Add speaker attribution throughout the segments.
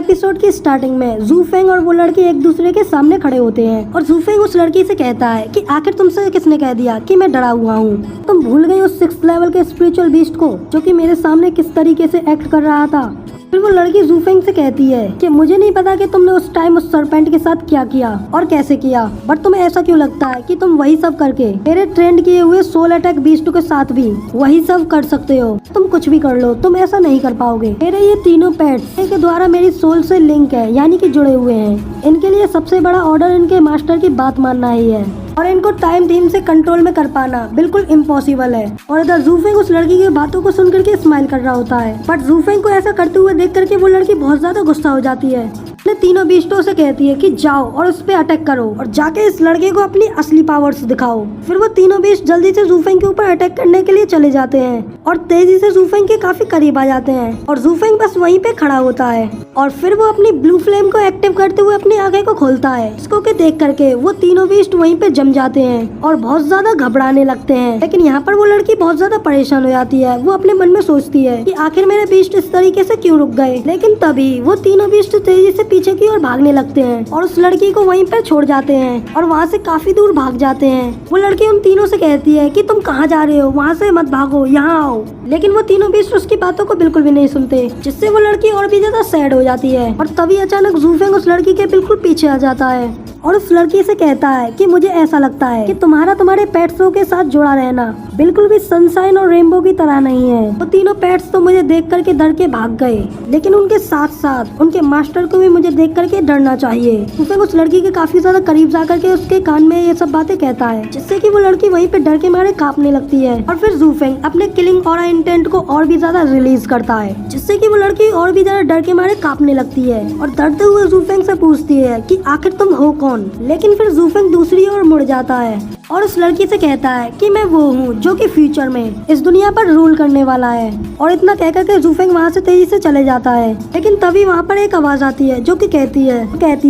Speaker 1: Episode की starting में जूफेंग और वो लड़की एक दूसरे के सामने खड़े होते हैं और जूफेंग उस लड़की से कहता है कि आखिर तुमसे किसने कह दिया कि मैं डरा हुआ हूँ। तुम भूल गई उस 6th लेवल के स्पिरिचुअल बीस्ट को जो कि मेरे सामने किस तरीके से एक्ट कर रहा था। फिर वो लड़की जूफेंग से कहती है कि मुझे नहीं पता कि तुमने उस टाइम उस सरपेंट के साथ क्या किया और कैसे किया, बट तुम्हें ऐसा क्यों लगता है कि तुम वही सब करके मेरे ट्रेंड किए हुए सोल अटैक बीस्ट के साथ भी वही सब कर सकते हो। तुम कुछ भी कर लो, तुम ऐसा नहीं कर पाओगे। मेरे ये तीनों पेट्स के द्वारा मेरी सोल से लिंक है, यानी कि जुड़े हुए हैं। इनके लिए सबसे बड़ा ऑर्डर इनके मास्टर की बात मानना ही है और इनको टाइम थीम से कंट्रोल में कर पाना बिल्कुल इम्पॉसिबल है। और इधर जूफेंग उस लड़की की बातों को सुन करके स्माइल कर रहा होता है, बट जूफेंग को ऐसा करते हुए देख करके वो लड़की बहुत ज्यादा गुस्सा हो जाती है। अपने तीनों बीस्टों से कहती है कि जाओ और उस पे अटैक करो और जाके इस लड़के को अपनी असली पावर्स दिखाओ। फिर वो तीनों बीस्ट जल्दी से जूफेंग के ऊपर अटैक करने के लिए चले जाते हैं और तेजी से जूफेंग के काफी करीब आ जाते हैं और जूफेंग बस वहीं पे खड़ा होता है और फिर वो अपनी ब्लू फ्लेम को एक्टिव करते हुए अपनी आंखें को खोलता है। इसको के देख करके वो तीनों बीस्ट वहीं पे जम जाते हैं और बहुत ज्यादा घबराने लगते हैं। लेकिन यहाँ पर वो लड़की बहुत ज्यादा परेशान हो जाती है। वो अपने मन में सोचती है कि आखिर मेरे बीस्ट इस तरीके से क्यों रुक गए। लेकिन तभी वो तीनों बीस्ट तेजी से पीछे की ओर भागने लगते हैं और उस लड़की को वहीं पर छोड़ जाते हैं और वहाँ से काफी दूर भाग जाते हैं। वो लड़की उन तीनों से कहती है कि तुम कहाँ जा रहे हो, वहाँ से मत भागो, यहाँ आओ। लेकिन वो तीनों बीस्ट उसकी बातों को बिल्कुल भी नहीं सुनते, जिससे वो लड़की और भी ज्यादा सैड हो जाती है। और तभी अचानक जूफेंग उस लड़की के बिल्कुल पीछे आ जाता है और उस लड़की से कहता है कि मुझे ऐसा लगता है कि तुम्हारे पेट्सों के साथ जुड़ा रहना बिल्कुल भी सनशाइन और रेनबो की तरह नहीं है। वो तीनों पेट्स तो मुझे देख करके डर के भाग गए, लेकिन उनके साथ साथ उनके मास्टर को भी मुझे देख करके डरना चाहिए। जूफेंग उस लड़की के काफी ज्यादा करीब जा करके उसके कान में ये सब बातें कहता है, जिससे कि वो लड़की वहीं पे डर के मारे कांपने लगती है। और फिर जूफेंग अपने किलिंग ऑरा इंटेंट को और भी ज्यादा रिलीज करता है, जिससे कि वो लड़की और भी ज्यादा डर के मारे कांपने लगती है और डरते हुए जूफेंग से पूछती है कि आखिर तुम हो कौन। लेकिन फिर जूफेंग दूसरी ओर मुड़ जाता है और उस लड़की से कहता है कि मैं वो हूँ जो कि फ्यूचर में इस दुनिया पर रूल करने वाला है। और इतना कहकर के जूफेंग वहाँ से तेजी से चले जाता है। लेकिन तभी वहाँ पर एक आवाज आती है जो कि कहती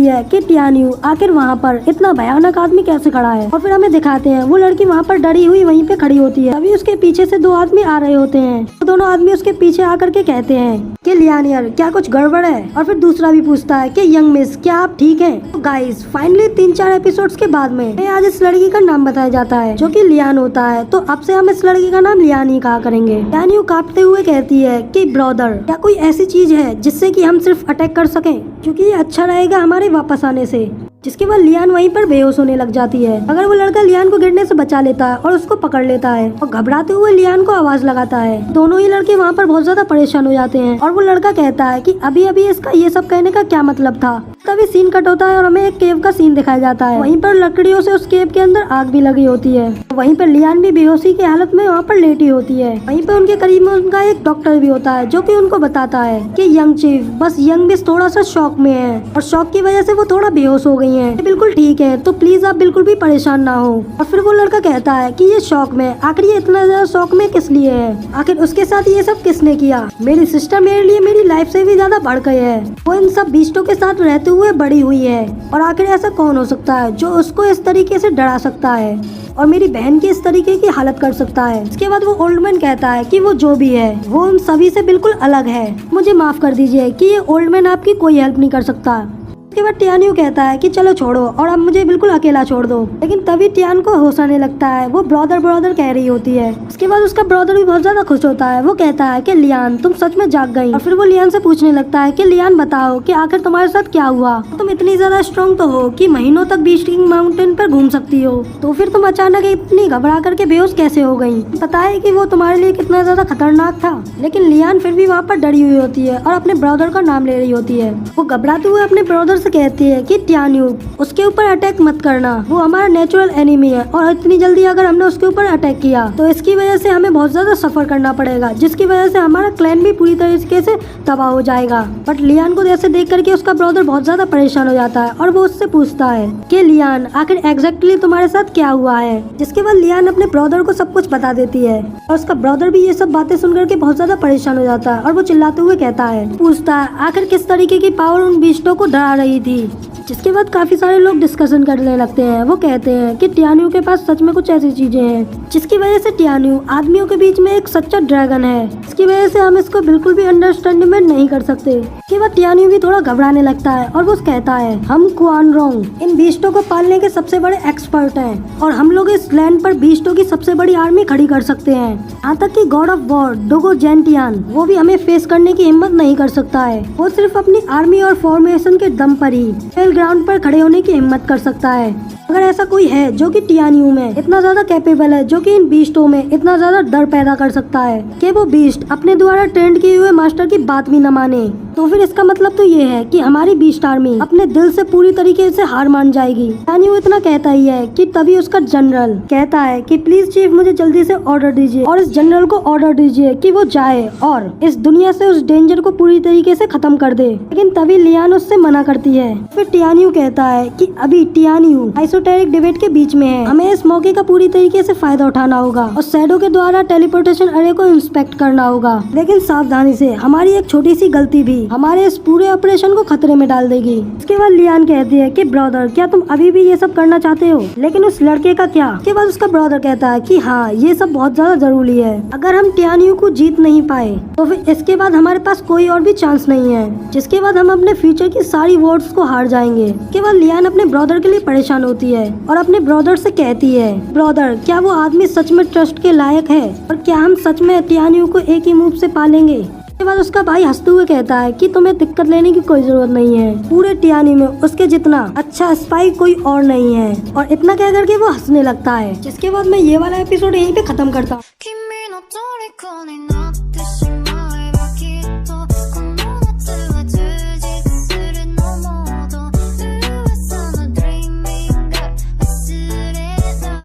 Speaker 1: है कि टियान्यू आखिर वहाँ पर इतना भयानक आदमी कैसे खड़ा है। और फिर हमें दिखाते हैं वो लड़की वहाँ पर डरी हुई वहीं पे खड़ी होती है। तभी उसके पीछे से 2 आदमी आ रहे होते हैं। तो दोनों आदमी उसके पीछे आकर के कहते हैं कि लियानियर क्या कुछ गड़बड़ है। और फिर दूसरा भी पूछता है कि यंग मिस क्या आप ठीक हैं। तो गाइस फाइनली 3-4 एपिसोड्स के बाद में आज इस लड़की का नाम बताया जाता है जो कि लियान होता है। तो अब से हम इस लड़की का नाम लियान ही कहा करेंगे। लियान यूं कांपते हुए कहती है कि ब्रदर क्या कोई ऐसी चीज है जिससे कि हम सिर्फ अटैक कर सकें, क्योंकि ये अच्छा रहेगा हमारे वापस आने से। जिसके बाद लियान वहीं पर बेहोश होने लग जाती है। अगर वो लड़का लियान को गिरने से बचा लेता है और उसको पकड़ लेता है और घबराते हुए लियान को आवाज लगाता है, दोनों ही लड़के वहाँ पर बहुत ज्यादा परेशान हो जाते हैं। और वो लड़का कहता है कि अभी अभी इसका ये सब कहने का क्या मतलब था। तभी सीन कट होता है और हमें एक केव का सीन दिखाया जाता है। वहीं पर लकड़ियों से उस केव के अंदर आग भी लगी होती है। वहीं पर लियान भी बेहोशी की हालत में वहाँ पर लेटी होती है। वहीं पर उनके करीब में उनका एक डॉक्टर भी होता है जो कि उनको बताता है कि यंग चीफ बस यंग मिस थोड़ा सा शॉक में है और शॉक की वजह से वो थोड़ा बेहोश हो गई है। बिल्कुल ठीक है, तो प्लीज आप बिल्कुल भी परेशान ना हो। और फिर वो लड़का कहता है कि ये शॉक में, आखिर ये इतना ज्यादा शॉक में किस लिए है, आखिर उसके साथ ये सब किसने किया। मेरी सिस्टर मेरे लिए मेरी लाइफ से भी ज्यादा बढ़ गई है। वो इन सब बीस्टों के साथ रहते हुए बड़ी हुई है और आखिर ऐसा कौन हो सकता है जो उसको इस तरीके से डरा सकता है और मेरी बहन की इस तरीके की हालत कर सकता है। इसके बाद वो ओल्ड मैन कहता है कि वो जो भी है वो उन सभी से बिल्कुल अलग है। मुझे माफ कर दीजिए कि ये ओल्ड मैन आपकी कोई हेल्प नहीं कर सकता। उसके बाद टियान्यू कहता है कि चलो छोड़ो और अब मुझे बिल्कुल अकेला छोड़ दो। लेकिन तभी टियान को होश आने लगता है। वो ब्रदर कह रही होती है। उसके बाद उसका ब्रदर भी बहुत ज्यादा खुश होता है। वो कहता है कि लियान तुम सच में जाग गई। और फिर वो लियान से पूछने लगता है कि लियान बताओ कि आखिर तुम्हारे साथ क्या हुआ। तुम इतनी ज्यादा स्ट्रॉन्ग तो हो कि महीनों तक बीस्ट किंग माउंटेन पर घूम सकती हो, तो फिर तुम अचानक इतनी घबरा करके बेहोश कैसे हो गई। पता है कि वो तुम्हारे लिए कितना ज्यादा खतरनाक था। लेकिन लियान फिर भी वहाँ पर डरी हुई होती है और अपने ब्रदर का नाम ले रही होती है। वो घबराते हुए अपने ब्रदर से कहती है कि टियान्यू उसके ऊपर अटैक मत करना, वो हमारा नेचुरल एनिमी है और इतनी जल्दी अगर हमने उसके ऊपर अटैक किया तो इसकी वजह से हमें बहुत ज्यादा सफर करना पड़ेगा, जिसकी वजह से हमारा क्लैन भी पूरी तरीके से तबाह हो जाएगा। बट लियान को जैसे देख करके उसका ब्रदर बहुत ज्यादा परेशान हो जाता है और वो उससे पूछता है कि लियान आखिर एग्जैक्टली तुम्हारे साथ क्या हुआ है। जिसके बाद लियान अपने ब्रदर को सब कुछ बता देती है और उसका ब्रदर भी ये सब बातें सुन करके बहुत ज्यादा परेशान हो जाता है और वो चिल्लाते हुए कहता है, पूछता है आखिर किस तरीके की पावर उन बीस्टों को डरा रही थी। जिसके बाद काफी सारे लोग डिस्कशन करने लगते हैं। वो कहते हैं कि टियान्यू के पास सच में कुछ ऐसी चीजें हैं जिसकी वजह से टियान्यू आदमियों के बीच में एक सच्चा ड्रैगन है। इसकी वजह से हम इसको बिल्कुल भी अंडरस्टैंडमेंट नहीं कर सकते। इसके बाद टियान्यू भी थोड़ा घबराने लगता है और वो कहता है हम कुआन रोंग इन बीस्टों को पालने के सबसे बड़े एक्सपर्ट हैं और हम लोग इस लैंड पर बीस्टों की सबसे बड़ी आर्मी खड़ी कर सकते हैं। यहाँ तक कि गॉड ऑफ वॉर डोगो जेंटियान वो भी हमें फेस करने की हिम्मत नहीं कर सकता है। वो सिर्फ अपनी आर्मी और फॉर्मेशन के दम पर ही फेल ग्राउंड पर खड़े होने की हिम्मत कर सकता है। अगर ऐसा कोई है जो कि टियान्यू में इतना ज्यादा कैपेबल है, जो कि इन बीस्टों में इतना ज्यादा डर पैदा कर सकता है कि वो बीस्ट अपने द्वारा ट्रेंड किए हुए मास्टर की बात भी न माने, तो फिर इसका मतलब तो ये है कि हमारी बीस्ट आर्मी अपने दिल से पूरी तरीके से हार मान जाएगी। टियान्यू इतना कहता ही है कि तभी उसका जनरल कहता है कि प्लीज चीफ मुझे जल्दी से ऑर्डर दीजिए और इस जनरल को ऑर्डर दीजिए कि वो जाए और इस दुनिया से उस डेंजर को पूरी तरीके से खत्म कर दे। लेकिन तभी लियान उससे मना करती है। फिर टियान्यू कहता है कि अभी टियान्यू आइसोटेरिक डिबेट के बीच में है, हमें इस मौके का पूरी तरीके से फायदा उठाना होगा और शैडो के द्वारा टेलीपोर्टेशन अरे को इंस्पेक्ट करना होगा। लेकिन सावधानी से, हमारी एक छोटी सी गलती भी हमारे इस पूरे ऑपरेशन को खतरे में डाल देगी। इसके बाद लियान कहती है कि ब्रदर क्या तुम अभी भी ये सब करना चाहते हो, लेकिन उस लड़के का क्या? इसके बाद उसका ब्रदर कहता है कि हाँ ये सब बहुत ज्यादा जरूरी है। अगर हम टियान्यू को जीत नहीं पाए तो फिर इसके बाद हमारे पास कोई और भी चांस नहीं है, जिसके बाद हम अपने फ्यूचर की सारी वोट्स को हार जाएंगे। इसके बाद लियान अपने ब्रदर के लिए परेशान होती है और अपने ब्रदर से कहती है ब्रदर क्या वो आदमी सच में ट्रस्ट के लायक है और क्या हम सच में टियान्यू को एक ही मूव से पालेंगे? इसके बाद उसका भाई हंसते हुए कहता है कि तुम्हें दिक्कत लेने की कोई जरूरत नहीं है, पूरे टियान्यू में उसके जितना अच्छा स्पाई कोई और नहीं है। और इतना कह करके वो हंसने लगता है। जिसके बाद मैं ये वाला एपिसोड यहीं पे खत्म करता हूँ।